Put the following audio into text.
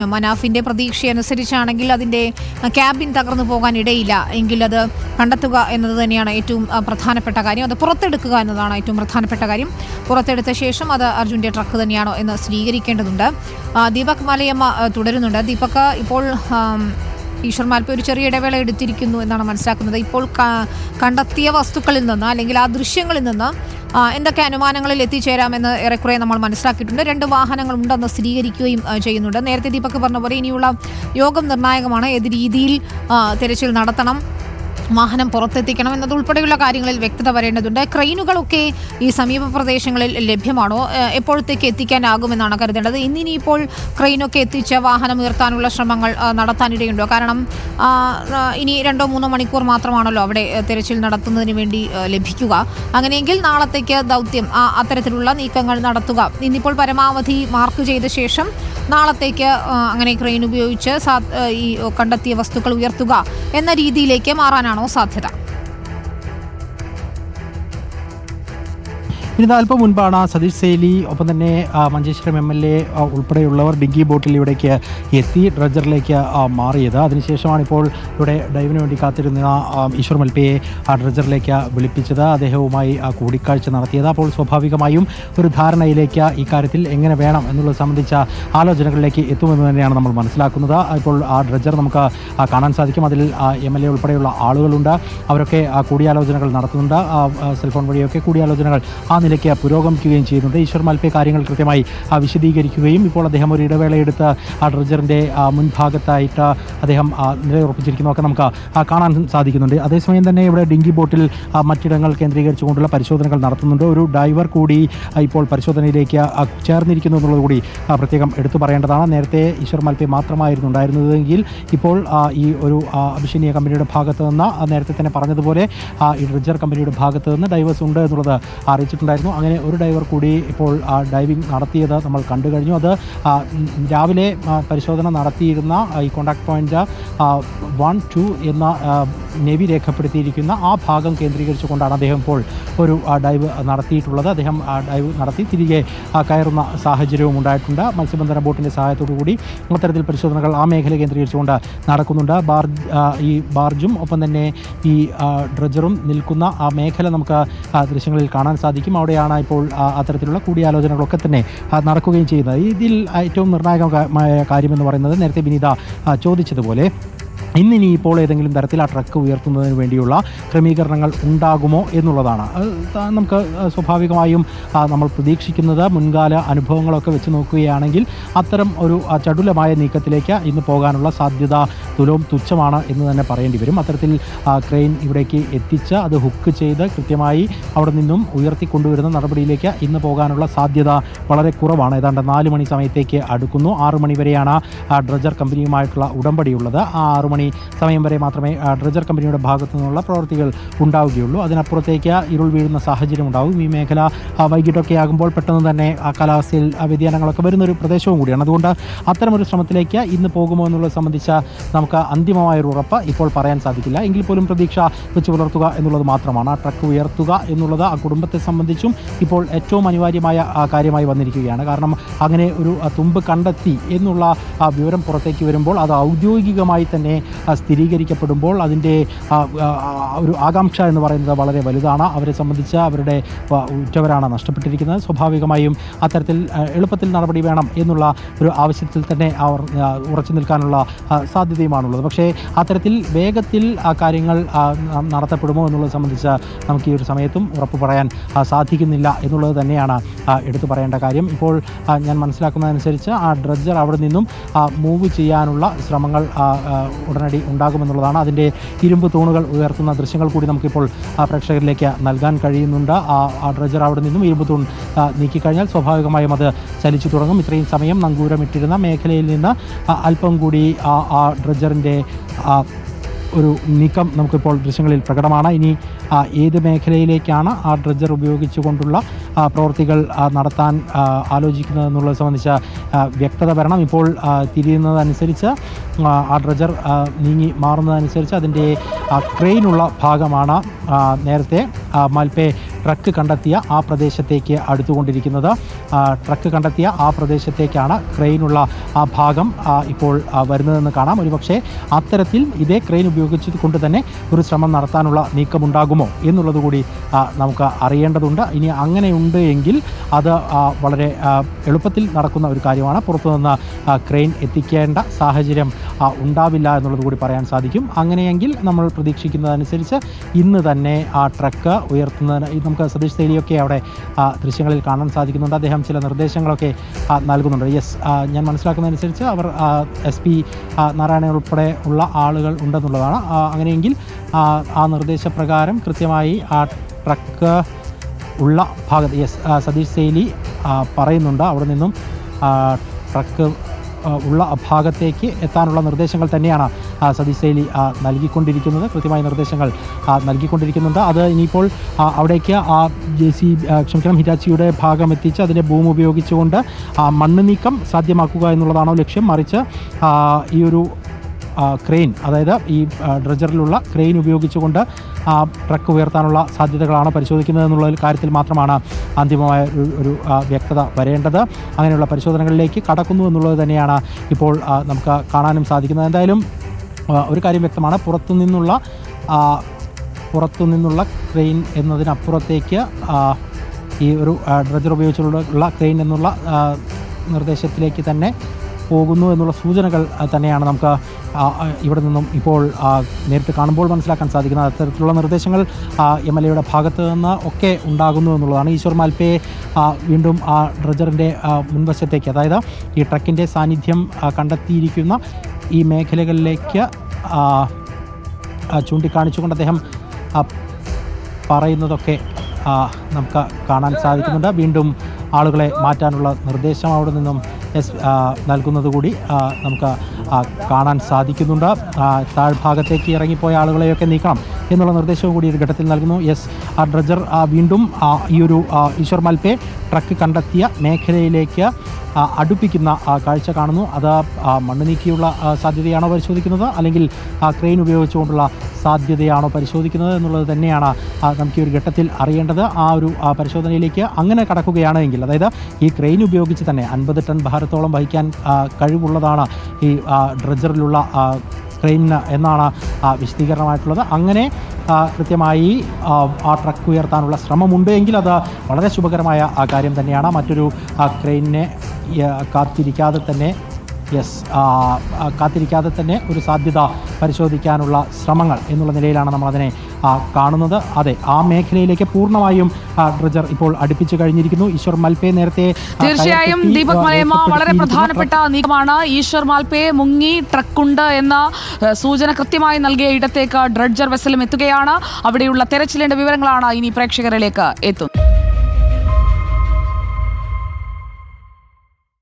മനാഫിൻ്റെ പ്രതീക്ഷയനുസരിച്ചാണെങ്കിൽ അതിൻ്റെ ക്യാബിൻ തകർന്നു പോകാൻ ഇടയില്ല എങ്കിൽ അത് കണ്ടെത്തുക എന്നത് തന്നെയാണ് ഏറ്റവും പ്രധാനപ്പെട്ട കാര്യം. അത് പുറത്തെടുക്കുക എന്നതാണ് ഏറ്റവും പ്രധാനപ്പെട്ട കാര്യം. പുറത്തെടുത്ത ശേഷം അത് അർജുൻ്റെ ട്രക്ക് തന്നെയാണോ എന്ന് സ്ഥിരീകരിക്കേണ്ടതുണ്ട്. ദീപക് മലയമ്മ തുടരുന്നുണ്ട്. ദീപക്, ഇപ്പോൾ ഈശ്വർ മാൽപ്പ ഒരു ചെറിയ ഇടവേള എടുത്തിരിക്കുന്നു എന്നാണ് മനസ്സിലാക്കുന്നത്. ഇപ്പോൾ കണ്ടെത്തിയ വസ്തുക്കളിൽ നിന്ന് അല്ലെങ്കിൽ ആ ദൃശ്യങ്ങളിൽ നിന്ന് എന്തൊക്കെ അനുമാനങ്ങളിൽ എത്തിച്ചേരാമെന്ന് ഏറെക്കുറെ നമ്മൾ മനസ്സിലാക്കിയിട്ടുണ്ട്. 2 വാഹനങ്ങൾ ഉണ്ടെന്ന് സ്ഥിരീകരിക്കുകയും ചെയ്യുന്നുണ്ട്. നേരത്തെ ദീപക് പറഞ്ഞ പോലെ ഇനിയുള്ള യോഗം നിർണായകമാണ്. ഏത് രീതിയിൽ തെരച്ചിൽ നടത്തണം, വാഹനം പുറത്തെത്തിക്കണം എന്നതുൾപ്പെടെയുള്ള കാര്യങ്ങളിൽ വ്യക്തത വരേണ്ടതുണ്ട്. ക്രെയിനുകളൊക്കെ ഈ സമീപ പ്രദേശങ്ങളിൽ ലഭ്യമാണോ, എപ്പോഴത്തേക്ക് എത്തിക്കാനാകുമെന്നാണ് കരുതേണ്ടത്. ഇന്നിനിയിപ്പോൾ ക്രെയിനൊക്കെ എത്തിച്ച് വാഹനം ഉയർത്താനുള്ള ശ്രമങ്ങൾ നടത്താനിടയുണ്ടോ? കാരണം ഇനി 2-3 മണിക്കൂർ മാത്രമാണല്ലോ അവിടെ തെരച്ചിൽ നടത്തുന്നതിന് വേണ്ടി ലഭിക്കുക. അങ്ങനെയെങ്കിൽ നാളത്തേക്ക് ദൗത്യം അത്തരത്തിലുള്ള നീക്കങ്ങൾ നടത്തുക. ഇന്നിപ്പോൾ പരമാവധി മാർക്ക് ചെയ്ത ശേഷം നാളത്തേക്ക് അങ്ങനെ ക്രെയിൻ ഉപയോഗിച്ച് ഈ കണ്ടെത്തിയ വസ്തുക്കൾ ഉയർത്തുക എന്ന രീതിയിലേക്ക് മാറാനാണോ സാധ്യത? ഇതിന് അല്പം മുൻപാണ് സതീഷ് സേലി ഒപ്പം തന്നെ മഞ്ചേശ്വരം MLA ഉൾപ്പെടെയുള്ളവർ ഡിങ്കി ബോട്ടിൽ ഇവിടേക്ക് എത്തി ഡ്രഡ്ജറിലേക്ക് മാറിയത്. അതിനുശേഷമാണ് ഇപ്പോൾ ഇവിടെ ഡൈവിന് വേണ്ടി കാത്തിരുന്ന ഈശ്വർ മൽപ്പയെ ഡ്രഡ്ജറിലേക്ക് വിളിപ്പിച്ചത്, അദ്ദേഹവുമായി കൂടിക്കാഴ്ച നടത്തിയത്. അപ്പോൾ സ്വാഭാവികമായും ഒരു ധാരണയിലേക്ക് ഇക്കാര്യത്തിൽ എങ്ങനെ വേണം എന്നുള്ളത് സംബന്ധിച്ച ആലോചനകളിലേക്ക് എത്തുമെന്ന് തന്നെയാണ് നമ്മൾ മനസ്സിലാക്കുന്നത്. ഇപ്പോൾ ആ ഡ്രഡ്ജർ നമുക്ക് കാണാൻ സാധിക്കും. അതിൽ MLA ഉൾപ്പെടെയുള്ള ആളുകളുണ്ട്. അവരൊക്കെ കൂടിയാലോചനകൾ നടത്തുന്നുണ്ട്. സെൽഫോൺ വഴിയൊക്കെ കൂടിയാലോചനകൾ നിലയ്ക്ക് പുരോഗമിക്കുകയും ചെയ്യുന്നുണ്ട്. ഈശ്വർ മാൽപ്പെ കാര്യങ്ങൾ കൃത്യമായി വിശദീകരിക്കുകയും ഇപ്പോൾ അദ്ദേഹം ഒരു ഇടവേളയെടുത്ത് ആ ഡ്രഡ്ജറിൻ്റെ മുൻഭാഗത്തായിട്ട് അദ്ദേഹം നിലയുറപ്പിച്ചിരിക്കുന്നതൊക്കെ നമുക്ക് കാണാൻ സാധിക്കുന്നുണ്ട്. അതേസമയം തന്നെ ഇവിടെ ഡിങ്കി ബോട്ടിൽ മറ്റിടങ്ങൾ കേന്ദ്രീകരിച്ചുകൊണ്ടുള്ള പരിശോധനകൾ നടത്തുന്നുണ്ട്. ഒരു ഡൈവർ കൂടി ഇപ്പോൾ പരിശോധനയിലേക്ക് ചേർന്നിരിക്കുന്നു എന്നുള്ളത് കൂടി പ്രത്യേകം എടുത്തു പറയേണ്ടതാണ്. നേരത്തെ ഈശ്വർ മാൽപ്പെ മാത്രമായിരുന്നു ഉണ്ടായിരുന്നതെങ്കിൽ ഇപ്പോൾ ഈ ഒരു അഭിഷേനീയ കമ്പനിയുടെ ഭാഗത്ത് നിന്ന് നേരത്തെ തന്നെ പറഞ്ഞതുപോലെ ഈ ഡ്രഡ്ജർ കമ്പനിയുടെ ഭാഗത്ത് നിന്ന് ഡൈവേഴ്സ് ഉണ്ട് എന്നുള്ളത് അറിയിച്ചിട്ടുണ്ടായിരുന്നു. അങ്ങനെ ഒരു ഡൈവർ കൂടി ഇപ്പോൾ ഡൈവിംഗ് നടത്തിയത് നമ്മൾ കണ്ടു കഴിഞ്ഞു. അത് രാവിലെ പരിശോധന നടത്തിയിരുന്ന ഈ കോൺടാക്ട് പോയിന്റ് 1-2 എന്ന നേവി രേഖപ്പെടുത്തിയിരിക്കുന്ന ആ ഭാഗം കേന്ദ്രീകരിച്ചുകൊണ്ടാണ് അദ്ദേഹം ഇപ്പോൾ ഒരു ഡൈവ് നടത്തിയിട്ടുള്ളത്. അദ്ദേഹം ഡൈവ് നടത്തി തിരികെ കയറുന്ന സാഹചര്യവും ഉണ്ടായിട്ടുണ്ട്. മത്സ്യബന്ധന ബോട്ടിൻ്റെ സഹായത്തോടു കൂടി അത്തരത്തിൽ പരിശോധനകൾ ആ മേഖല കേന്ദ്രീകരിച്ചുകൊണ്ട് നടക്കുന്നുണ്ട്. ഈ ബാർജും ഒപ്പം തന്നെ ഈ ഡ്രഡ്ജറും നിൽക്കുന്ന ആ മേഖല നമുക്ക് ദൃശ്യങ്ങളിൽ കാണാൻ സാധിക്കും. അവിടെയാണ് ഇപ്പോൾ അത്തരത്തിലുള്ള കൂടിയാലോചനകളൊക്കെ തന്നെ നടക്കുകയും ചെയ്യുന്നത്. ഇതിൽ ഏറ്റവും നിർണായകമായ കാര്യമെന്ന് പറയുന്നത് നേരത്തെ വിനീത ചോദിച്ചതുപോലെ ഇന്നിപ്പോൾ ഏതെങ്കിലും തരത്തിൽ ആ ട്രക്ക് ഉയർത്തുന്നതിന് വേണ്ടിയുള്ള ക്രമീകരണങ്ങൾ ഉണ്ടാകുമോ എന്നുള്ളതാണ്. നമുക്ക് സ്വാഭാവികമായും നമ്മൾ പ്രതീക്ഷിക്കുന്നത് മുൻകാല അനുഭവങ്ങളൊക്കെ വെച്ച് നോക്കുകയാണെങ്കിൽ അത്തരം ഒരു ചടുലമായ നീക്കത്തിലേക്ക് ഇന്ന് പോകാനുള്ള സാധ്യത തുച്ഛമാണ് എന്ന് തന്നെ പറയേണ്ടി വരും. അത്തരത്തിൽ ക്രെയിൻ ഇവിടേക്ക് എത്തിച്ച് അത് ഹുക്ക് ചെയ്ത് കൃത്യമായി അവിടെ നിന്നും ഉയർത്തിക്കൊണ്ടുവരുന്ന നടപടിയിലേക്ക് ഇന്ന് പോകാനുള്ള സാധ്യത വളരെ കുറവാണ്. ഏതാണ്ട് 4 മണി സമയത്തേക്ക് അടുക്കുന്നു. 6 മണി വരെയാണ് ഡ്രഡ്ജർ കമ്പനിയുമായിട്ടുള്ള ഉടമ്പടിയുള്ളത്. ആ 6 മണി സമയം വരെ മാത്രമേ ഡ്രഡ്ജർ കമ്പനിയുടെ ഭാഗത്തു നിന്നുള്ള പ്രവൃത്തികൾ ഉണ്ടാവുകയുള്ളൂ. അതിനപ്പുറത്തേക്ക് ഇരുൾ വീഴുന്ന സാഹചര്യം ഉണ്ടാവും. ഈ മേഖല വൈകിട്ടൊക്കെ ആകുമ്പോൾ പെട്ടെന്ന് തന്നെ കാലാവസ്ഥയിൽ വ്യതിയാനങ്ങളൊക്കെ വരുന്നൊരു പ്രദേശവും കൂടിയാണ്. അതുകൊണ്ട് അത്തരമൊരു ശ്രമത്തിലേക്ക് ഇന്ന് പോകുമോ എന്നുള്ളത് സംബന്ധിച്ച് നമുക്ക് അന്തിമമായൊരു ഉറപ്പ് ഇപ്പോൾ പറയാൻ സാധിക്കില്ല. എങ്കിൽ പോലും പ്രതീക്ഷ വെച്ച് പുലർത്തുക എന്നുള്ളത് മാത്രമാണ്. ആ ട്രക്ക് ഉയർത്തുക എന്നുള്ളത് ആ കുടുംബത്തെ സംബന്ധിച്ചും ഇപ്പോൾ ഏറ്റവും അനിവാര്യമായ കാര്യമായി വന്നിരിക്കുകയാണ്. കാരണം അങ്ങനെ ഒരു തുമ്പ് കണ്ടെത്തി എന്നുള്ള വിവരം പുറത്തേക്ക് വരുമ്പോൾ അത് ഔദ്യോഗികമായി തന്നെ സ്ഥിരീകരിക്കപ്പെടുമ്പോൾ അതിൻ്റെ ഒരു ആകാംക്ഷ എന്ന് പറയുന്നത് വളരെ വലുതാണ്. അവരെ സംബന്ധിച്ച് അവരുടെ ഉറ്റവരാണ് നഷ്ടപ്പെട്ടിരിക്കുന്നത്. സ്വാഭാവികമായും അത്തരത്തിൽ എളുപ്പത്തിൽ നടപടി വേണം എന്നുള്ള ഒരു ആവശ്യത്തിൽ തന്നെ അവർ ഉറച്ചു നിൽക്കാനുള്ള സാധ്യതയുമാണുള്ളത്. പക്ഷേ അത്തരത്തിൽ വേഗത്തിൽ കാര്യങ്ങൾ നടത്തപ്പെടുമോ എന്നുള്ളത് സംബന്ധിച്ച് നമുക്ക് ഈ ഒരു സമയത്തും ഉറപ്പ് പറയാൻ സാധിക്കുന്നില്ല എന്നുള്ളത് തന്നെയാണ് എടുത്തു പറയേണ്ട കാര്യം. ഇപ്പോൾ ഞാൻ മനസ്സിലാക്കുന്നതനുസരിച്ച് ആ ഡ്രഡ്ജർ അവിടെ നിന്നും മൂവ് ചെയ്യാനുള്ള ശ്രമങ്ങൾ ഉടനടി ഉണ്ടാകുമെന്നുള്ളതാണ്. അതിൻ്റെ ഇരുമ്പ് തൂണുകൾ ഉയർത്തുന്ന ദൃശ്യങ്ങൾ കൂടി നമുക്കിപ്പോൾ പ്രേക്ഷകരിലേക്ക് നൽകാൻ കഴിയുന്നുണ്ട്. ആ ഡ്രഡ്ജർ അവിടെ നിന്നും ഇരുമ്പ് തൂൺ നീക്കിക്കഴിഞ്ഞാൽ സ്വാഭാവികമായും അത് ചലിച്ചു തുടങ്ങും. ഇത്രയും സമയം നങ്കൂരമിട്ടിരുന്ന മേഖലയിൽ നിന്ന് അല്പം കൂടി ആ ഡ്രഡ്ജറിൻ്റെ ഒരു നീക്കം നമുക്കിപ്പോൾ ദൃശ്യങ്ങളിൽ പ്രകടമാണ്. ഇനി ഏത് മേഖലയിലേക്കാണ് ആ ഡ്രഡ്ജർ ഉപയോഗിച്ചുകൊണ്ടുള്ള പ്രവൃത്തികൾ നടത്താൻ ആലോചിക്കുന്നതെന്നുള്ളത് സംബന്ധിച്ച വ്യക്തത വരണം. ഇപ്പോൾ തിരിയുന്നതനുസരിച്ച് ആ ഡ്രഡ്ജർ നീങ്ങി മാറുന്നതനുസരിച്ച് അതിൻ്റെ ക്രെയിനുള്ള ഭാഗമാണ് നേരത്തെ മാൽപ്പെ ട്രക്ക് കണ്ടെത്തിയ ആ പ്രദേശത്തേക്ക് അടുത്തുകൊണ്ടിരിക്കുന്നത്. ട്രക്ക് കണ്ടെത്തിയ ആ പ്രദേശത്തേക്കാണ് ക്രെയിനുള്ള ആ ഭാഗം ഇപ്പോൾ വരുന്നതെന്ന് കാണാം. ഒരുപക്ഷെ അത്തരത്തിൽ ഇതേ ക്രെയിൻ ഉപയോഗിച്ചുകൊണ്ട് തന്നെ ഒരു ശ്രമം നടത്താനുള്ള നീക്കമുണ്ടാകുമോ എന്നുള്ളത് കൂടി നമുക്ക് അറിയേണ്ടതുണ്ട്. ഇനി അങ്ങനെയുണ്ട് എങ്കിൽ അത് വളരെ എളുപ്പത്തിൽ നടക്കുന്ന ഒരു കാര്യമാണ്. പുറത്തുനിന്ന് ക്രെയിൻ എത്തിക്കേണ്ട സാഹചര്യം ഉണ്ടാവില്ല എന്നുള്ളത് കൂടി പറയാൻ സാധിക്കും. അങ്ങനെയെങ്കിൽ നമ്മൾ പ്രതീക്ഷിക്കുന്നതനുസരിച്ച് ഇന്ന് തന്നെ ആ ട്രക്ക് ഉയർത്തുന്നതിന് നമുക്ക് സതീഷ് സേലിയൊക്കെ അവിടെ ദൃശ്യങ്ങളിൽ കാണാൻ സാധിക്കുന്നുണ്ട്. അദ്ദേഹം ചില നിർദ്ദേശങ്ങളൊക്കെ നൽകുന്നുണ്ട്. യെസ്, ഞാൻ മനസ്സിലാക്കുന്നതനുസരിച്ച് അവർ SP നാരായണൻ ഉൾപ്പെടെ ഉള്ള ആളുകൾ ഉണ്ടെന്നുള്ളതാണ്. അങ്ങനെയെങ്കിൽ ആ നിർദ്ദേശപ്രകാരം കൃത്യമായി ആ ട്രക്ക് ഉള്ള ഭാഗത്ത് സതീഷ് സേലി പറയുന്നുണ്ട് അവിടെ നിന്നും ട്രക്ക് ഉള്ള ഭാഗത്തേക്ക് എത്താനുള്ള നിർദ്ദേശങ്ങൾ തന്നെയാണ് സതീഷ് സേലി നൽകിക്കൊണ്ടിരിക്കുന്നത്. കൃത്യമായ നിർദ്ദേശങ്ങൾ നൽകിക്കൊണ്ടിരിക്കുന്നുണ്ട്. അത് ഇനിയിപ്പോൾ അവിടേക്ക് ഹിറ്റാച്ചിയുടെ ഭാഗം എത്തിച്ച് അതിൻ്റെ ബൂം ഉപയോഗിച്ചുകൊണ്ട് മണ്ണ് നീക്കം സാധ്യമാക്കുക എന്നുള്ളതാണോ ലക്ഷ്യം? മറിച്ച് ഈ ഒരു ക്രെയിൻ, അതായത് ഈ ഡ്രജറിലുള്ള ക്രെയിൻ ഉപയോഗിച്ചുകൊണ്ട് ട്രക്ക് ഉയർത്താനുള്ള സാധ്യതകളാണ് പരിശോധിക്കുന്നത് എന്നുള്ള കാര്യത്തിൽ മാത്രമാണ് അന്തിമമായ ഒരു വ്യക്തത വരേണ്ടത്. അങ്ങനെയുള്ള പരിശോധനകളിലേക്ക് കടക്കുന്നു എന്നുള്ളത് തന്നെയാണ് ഇപ്പോൾ നമുക്ക് കാണാനും സാധിക്കുന്നത്. എന്തായാലും ഒരു കാര്യം വ്യക്തമാണ്, പുറത്തുനിന്നുള്ള ക്രെയിൻ എന്നതിനപ്പുറത്തേക്ക് ഈ ഒരു ഡ്രജർ ഉപയോഗിച്ചുള്ള ക്രെയിൻ എന്നുള്ള നിർദ്ദേശത്തിലേക്ക് തന്നെ പോകുന്നു എന്നുള്ള സൂചനകൾ തന്നെയാണ് നമുക്ക് ഇവിടെ നിന്നും ഇപ്പോൾ നേരിട്ട് കാണുമ്പോൾ മനസ്സിലാക്കാൻ സാധിക്കുന്നത്. അത്തരത്തിലുള്ള നിർദ്ദേശങ്ങൾ MLAയുടെ ഭാഗത്ത് നിന്ന് ഒക്കെ ഉണ്ടാകുന്നു എന്നുള്ളതാണ്. ഈശ്വർ മാൽപ്പയെ വീണ്ടും ആ ഡ്രജറിൻ്റെ മുൻവശത്തേക്ക്, അതായത് ഈ ട്രക്കിൻ്റെ സാന്നിധ്യം കണ്ടെത്തിയിരിക്കുന്ന ഈ മേഖലകളിലേക്ക് ചൂണ്ടിക്കാണിച്ചുകൊണ്ട് അദ്ദേഹം പറയുന്നതൊക്കെ നമുക്ക് കാണാൻ സാധിക്കുന്നുണ്ട്. വീണ്ടും ആളുകളെ മാറ്റാനുള്ള നിർദ്ദേശം അവിടെ നിന്നും നൽകുന്നത് കൂടി നമുക്ക് കാണാൻ സാധിക്കുന്നുണ്ട്. താഴ്ഭാഗത്തേക്ക് ഇറങ്ങിപ്പോയ ആളുകളെയൊക്കെ നീക്കണം എന്നുള്ള നിർദ്ദേശവും കൂടി ഒരു ഘട്ടത്തിൽ നൽകുന്നു. ആ ഡ്രജർ വീണ്ടും ഈ ഒരു ഈശ്വർ മാൽപ്പെ ട്രക്ക് കണ്ടെത്തിയ മേഖലയിലേക്ക് അടുപ്പിക്കുന്ന കാഴ്ച കാണുന്നു. അത് മണ്ണ് നീക്കിയുള്ള സാധ്യതയാണോ പരിശോധിക്കുന്നത്, അല്ലെങ്കിൽ ക്രെയിൻ ഉപയോഗിച്ചുകൊണ്ടുള്ള സാധ്യതയാണോ പരിശോധിക്കുന്നത് എന്നുള്ളത് തന്നെയാണ് നമുക്ക് ഈ ഒരു ഘട്ടത്തിൽ അറിയേണ്ടത്. ആ ഒരു പരിശോധനയിലേക്ക് അങ്ങനെ കടക്കുകയാണെങ്കിൽ, അതായത് ഈ ക്രെയിൻ ഉപയോഗിച്ച് തന്നെ 50 ടൺ ഭാരത്തോളം വഹിക്കാൻ കഴിവുള്ളതാണ് ഈ ഡ്രജറിലുള്ള ക്രെയിനിന് എന്നാണ് വിശദീകരണമായിട്ടുള്ളത്. അങ്ങനെ കൃത്യമായി ആ ട്രക്ക് ഉയർത്താനുള്ള ശ്രമമുണ്ട് എങ്കിൽ അത് വളരെ ശുഭകരമായ കാര്യം തന്നെയാണ്. മറ്റൊരു ക്രെയിനിനെ കാത്തിരിക്കാതെ തന്നെ ഒരു സാധ്യത പരിശോധിക്കാനുള്ള ശ്രമങ്ങൾ എന്നുള്ള നിലയിലാണ് നമ്മളതിനെ കാണുന്നത്. അതെ, ആ മേഖലയിലേക്ക് പൂർണ്ണമായും ഡ്രജർ ഇപ്പോൾ അടുപ്പിച്ചു കഴിഞ്ഞിരിക്കുന്നു. ഈശ്വർ മാൽപ്പെ നേരത്തെ തീർച്ചയായും ദീപക് മലയമ്മ, വളരെ പ്രധാനപ്പെട്ട നീക്കമാണ്. ഈശ്വർ മാൽപ്പെ മുങ്ങി ട്രക്കുണ്ട് എന്ന സൂചന കൃത്യമായി നൽകിയ ഇടത്തേക്ക് ഡ്രഡ്ജർ വെസലും എത്തുകയാണ്. അവിടെയുള്ള തെരച്ചിലിന്റെ വിവരങ്ങളാണ് ഇനി പ്രേക്ഷകരിലേക്ക് എത്തുന്നത്.